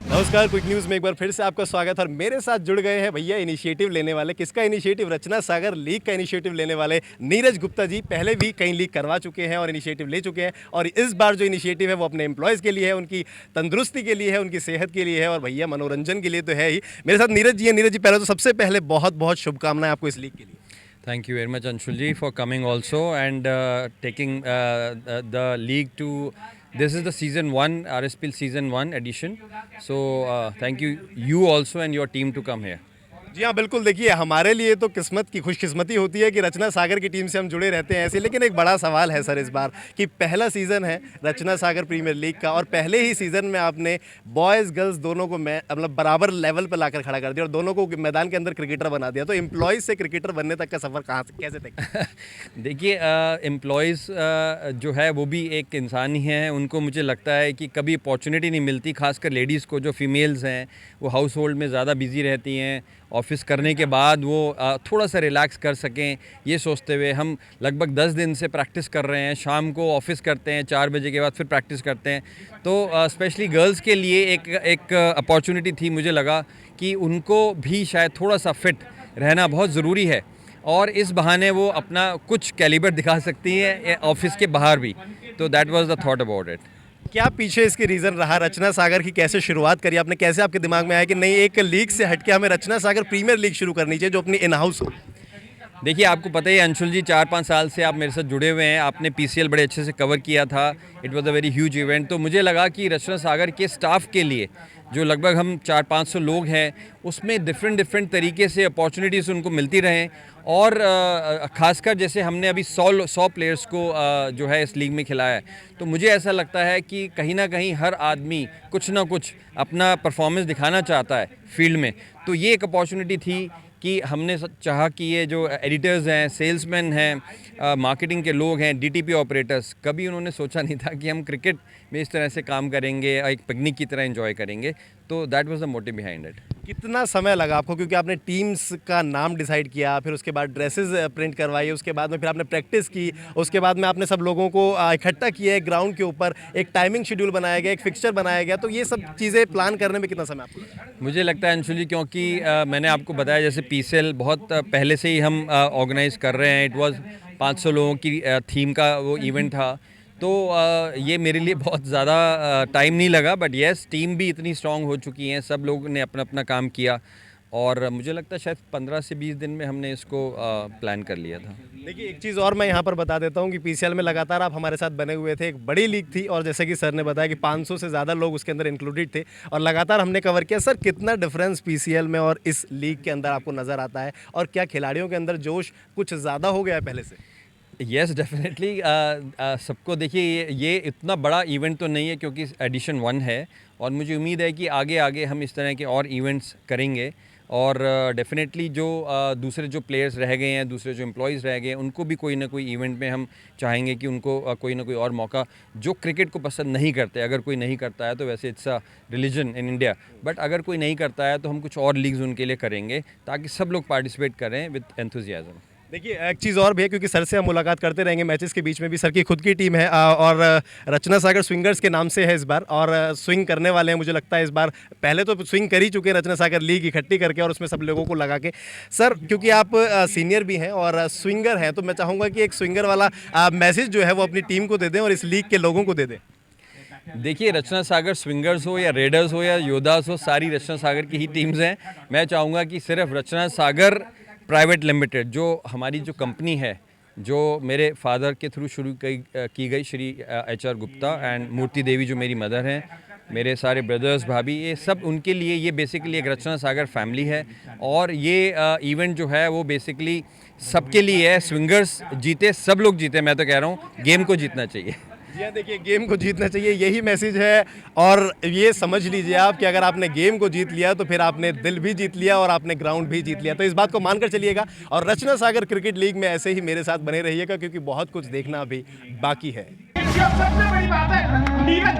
नमस्कार, quick news में एक बार फिर से आपका स्वागत। और मेरे साथ जुड़ गए हैं भैया इनिशिएटिव लेने वाले। किसका इनिशिएटिव? रचना सागर लीग का इनिशिएटिव लेने वाले नीरज गुप्ता जी। पहले भी कई लीग करवा चुके हैं और इनिशिएटिव ले चुके हैं, और इस बार जो इनिशिएटिव है वो अपने एम्प्लॉयज़ के लिए है, उनकी तंदुरुस्ती के लिए है, उनकी सेहत के लिए है, और भैया मनोरंजन के लिए तो है ही। मेरे साथ नीरज जी हैं। नीरज जी, पहले तो सबसे पहले बहुत बहुत शुभकामनाएं आपको इस लीग के लिए। Thank you very much, Anshul ji, for coming also and taking the league to. This is the season 1, RSPL season 1 edition. So thank you also and your team to come here. जी हाँ, बिल्कुल। देखिए, हमारे लिए तो किस्मत की खुशकिस्मती होती है कि रचना सागर की टीम से हम जुड़े रहते हैं ऐसे। लेकिन एक बड़ा सवाल है सर इस बार कि पहला सीज़न है रचना सागर प्रीमियर लीग का, और पहले ही सीज़न में आपने बॉयज़ गर्ल्स दोनों को मतलब बराबर लेवल पर लाकर खड़ा कर दिया और दोनों को मैदान के अंदर क्रिकेटर बना दिया। तो एम्प्लॉयज़ से क्रिकेटर बनने तक का सफ़र कहाँ से कैसे तय किया? देखिए, एम्प्लॉयज़ जो है वो भी एक इंसान ही हैं। उनको मुझे लगता है कि कभी अपॉर्चुनिटी नहीं मिलती, खासकर लेडीज़ को, जो फीमेल्स हैं वो हाउस होल्ड में ज़्यादा बिजी रहती हैं। ऑफिस करने के बाद वो थोड़ा सा रिलैक्स कर सकें, ये सोचते हुए हम लगभग 10 दिन से प्रैक्टिस कर रहे हैं। शाम को ऑफिस करते हैं, 4 बजे के बाद फिर प्रैक्टिस करते हैं। तो स्पेशली गर्ल्स के लिए एक अपॉर्चुनिटी थी। मुझे लगा कि उनको भी शायद थोड़ा सा फिट रहना बहुत ज़रूरी है, और इस बहाने वो अपना कुछ कैलिबर दिखा सकती है ऑफिस के बाहर भी। तो that was the thought about it. क्या पीछे इसकी रीज़न रहा? रचना सागर की कैसे शुरुआत करी आपने? कैसे आपके दिमाग में आया कि नहीं, एक लीग से हटके हमें रचना सागर प्रीमियर लीग शुरू करनी चाहिए जो अपनी इन हाउस हो? देखिए, आपको पता ही है अंशुल जी, 4-5 साल से आप मेरे साथ जुड़े हुए हैं। आपने पीसीएल बड़े अच्छे से कवर किया था। It was a very huge event. तो मुझे लगा कि रचना सागर के स्टाफ के लिए, जो लगभग हम 400-500 लोग हैं, उसमें डिफरेंट तरीके से अपॉर्चुनिटीज़ उनको मिलती रहें। और ख़ासकर जैसे हमने अभी 100 प्लेयर्स को जो है इस लीग में खिलाया है, तो मुझे ऐसा लगता है कि कहीं ना कहीं हर आदमी कुछ ना कुछ अपना परफॉर्मेंस दिखाना चाहता है फील्ड में। तो ये एक अपॉर्चुनिटी थी कि हमने चाहा कि ये जो एडिटर्स हैं, सेल्समैन हैं, मार्केटिंग के लोग हैं, डीटीपी ऑपरेटर्स, कभी उन्होंने सोचा नहीं था कि हम क्रिकेट में इस तरह से काम करेंगे, एक पिकनिक की तरह एंजॉय करेंगे। तो that was the motive behind it. कितना समय लगा आपको? क्योंकि आपने टीम्स का नाम डिसाइड किया, फिर उसके बाद ड्रेसेस प्रिंट करवाई, उसके बाद में फिर आपने प्रैक्टिस की, उसके बाद में आपने सब लोगों को इकट्ठा किया एक ग्राउंड के ऊपर, एक टाइमिंग शेड्यूल बनाया गया, एक फिक्सचर बनाया गया। तो ये सब चीज़ें प्लान करने में कितना समय आपको लगा? मुझे लगता है अंशुल जी, क्योंकि मैंने आपको बताया जैसे पीसीएल बहुत पहले से ही हम ऑर्गेनाइज कर रहे हैं। इट वाज 500 लोगों की थीम का वो इवेंट था। तो ये मेरे लिए बहुत ज़्यादा टाइम नहीं लगा, बट येस, टीम भी इतनी स्ट्रांग हो चुकी हैं, सब लोगों ने अपना अपना काम किया, और मुझे लगता है शायद 15 से 20 दिन में हमने इसको प्लान कर लिया था। देखिए, एक चीज़ और मैं यहाँ पर बता देता हूँ कि पीसीएल में लगातार आप हमारे साथ बने हुए थे। एक बड़ी लीग थी, और जैसे कि सर ने बताया कि 500 से ज़्यादा लोग उसके अंदर इंक्लूडेड थे, और लगातार हमने कवर किया। सर, कितना डिफरेंस पीसीएल में और इस लीग के अंदर आपको नज़र आता है, और क्या खिलाड़ियों के अंदर जोश कुछ ज़्यादा हो गया है पहले से? Yes, definitely. सबको देखिए, ये इतना बड़ा इवेंट तो नहीं है क्योंकि एडिशन 1 है, और मुझे उम्मीद है कि आगे आगे हम इस तरह के और इवेंट्स करेंगे। और डेफिनेटली जो दूसरे जो प्लेयर्स रह गए हैं, दूसरे जो एम्प्लॉयज़ रह गए हैं, उनको भी कोई ना कोई इवेंट में हम चाहेंगे कि उनको कोई ना कोई और मौका, जो क्रिकेट को पसंद नहीं करते, अगर कोई नहीं करता है तो वैसे it's a religion in India, but अगर कोई नहीं करता है तो हम कुछ और लीग्स उनके लिए करेंगे ताकि सब लोग पार्टिसिपेट करें विद एंथुजियाज्म। देखिए, एक चीज़ और भी है, क्योंकि सर से हम मुलाकात करते रहेंगे मैचेस के बीच में भी। सर की खुद की टीम है, और रचना सागर स्विंगर्स के नाम से है इस बार, और स्विंग करने वाले हैं मुझे लगता है इस बार। पहले तो स्विंग कर ही चुके हैं रचना सागर लीग इकट्ठी करके, और उसमें सब लोगों को लगा के। सर, क्योंकि आप सीनियर भी हैं और स्विंगर हैं, तो मैं चाहूँगा कि एक स्विंगर वाला मैसेज जो है वो अपनी टीम को दे दें और इस लीग के लोगों को दे दें। देखिए, रचना सागर स्विंगर्स हो या रेडर्स हो या योद्धास हो, सारी रचना सागर की ही टीम्स हैं। मैं चाहूँगा कि सिर्फ रचना सागर प्राइवेट लिमिटेड, जो हमारी जो कंपनी है, जो मेरे फादर के थ्रू शुरू की गई, श्री HR गुप्ता एंड मूर्ति देवी जो मेरी मदर हैं, मेरे सारे ब्रदर्स, भाभी, ये सब उनके लिए ये बेसिकली एक रचना सागर फैमिली है। और ये इवेंट जो है वो बेसिकली सबके लिए है। स्विंगर्स जीते, सब लोग जीते, मैं तो कह रहा हूँ गेम को जीतना चाहिए। जी हाँ, देखिए, गेम को जीतना चाहिए, यही मैसेज है। और ये समझ लीजिए आप कि अगर आपने गेम को जीत लिया तो फिर आपने दिल भी जीत लिया और आपने ग्राउंड भी जीत लिया। तो इस बात को मानकर चलिएगा, और रचना सागर क्रिकेट लीग में ऐसे ही मेरे साथ बने रहिएगा, क्योंकि बहुत कुछ देखना अभी बाकी है। सबसे बड़ी बात है, नीरज